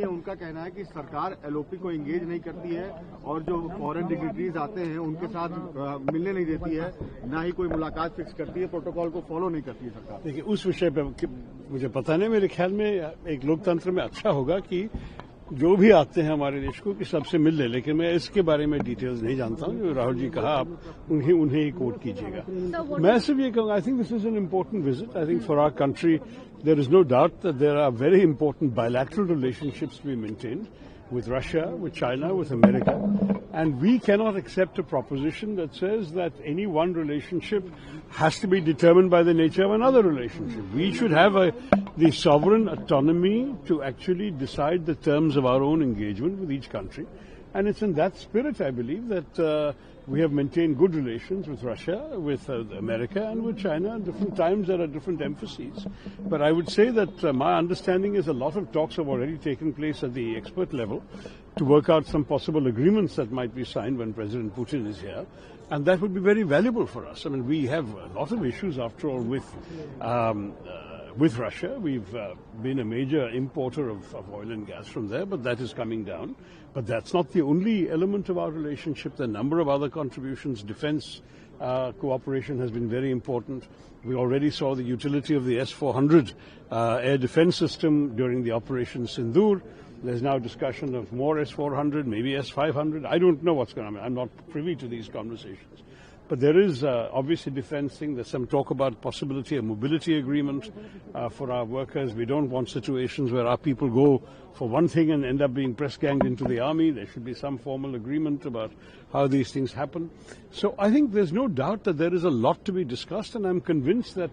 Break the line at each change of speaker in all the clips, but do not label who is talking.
है, उनका कहना है कि सरकार एलओपी को एंगेज नहीं करती है और जो फॉरेन डिग्निटरीज आते हैं उनके साथ मिलने नहीं देती है, ना ही कोई मुलाकात फिक्स करती है, प्रोटोकॉल को फॉलो नहीं करती है सरकार।
देखिए, उस विषय पर मुझे पता नहीं, मेरे ख्याल में एक लोकतंत्र में अच्छा होगा कि जो भी आते हैं हमारे देश को कि सबसे मिल ले, लेकिन मैं इसके बारे में डिटेल्स नहीं जानता हूं। जो राहुल जी कहा, आप उन्हें ही कोट कीजिएगा। मैं सिर्फ ये कहूंगा, I think this is an important visit. I think for our country there is no doubt that there are very important bilateral relationships to be maintained with Russia, with China, with America, and we cannot accept a proposition that says that any one relationship has to be determined by the nature of another relationship. We should have the sovereign autonomy to actually decide the terms of our own engagement with each country. And it's in that spirit, I believe, that we have maintained good relations with Russia, with America, and with China. At different times, there are different emphases. But I would say that my understanding is a lot of talks have already taken place at the expert level to work out some possible agreements that might be signed when President Putin is here. And that would be very valuable for us. I mean, we have a lot of issues, after all, with Russia. We've been a major importer of oil and gas from there, but that is coming down. But that's not the only element of our relationship. There are a number of other contributions. Defense cooperation has been very important. We already saw the utility of the S-400 air defense system during the Operation Sindoor. There's now discussion of more S-400, maybe S-500. I don't know what's going on. I'm not privy to these conversations. But there is obviously defense thing. There's some talk about possibility of mobility agreement for our workers. We don't want situations where our people go for one thing and end up being press ganged into the army. There should be some formal agreement about how these things happen. So I think there's no doubt that there is a lot to be discussed, and I'm convinced that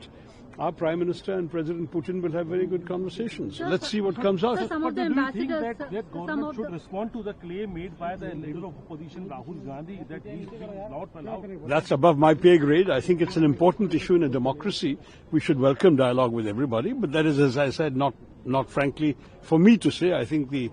our Prime Minister and President Putin will have very good conversations. So let's see what comes out.
Some of the ambassadors, that government should respond to the claim made by the leader of opposition, Rahul Gandhi, that he is not allowed.
That's above my pay grade. I think it's an important issue in a democracy. We should welcome dialogue with everybody, but that is, as I said, not frankly for me to say. I think the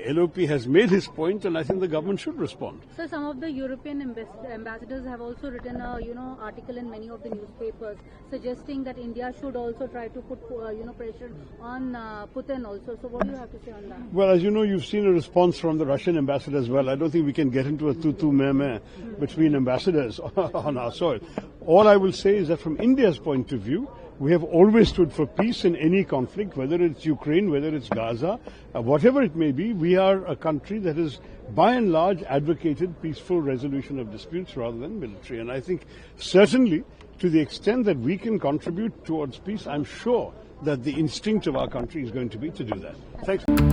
LoP has made his point, and I think the government should respond.
So some of the European ambassadors have also written a article in many of the newspapers suggesting that India should also try to put pressure on Putin also. So what do you have to say on that?
Well, as you know, you've seen a response from the Russian ambassador as well. I don't think we can get into a tu-tu meh-meh between ambassadors on our soil. All I will say is that from India's point of view, we have always stood for peace in any conflict, whether it's Ukraine, whether it's Gaza, whatever it may be. We are a country that has, by and large, advocated peaceful resolution of disputes rather than military. And I think certainly, to the extent that we can contribute towards peace, I'm sure that the instinct of our country is going to be to do that. Thanks.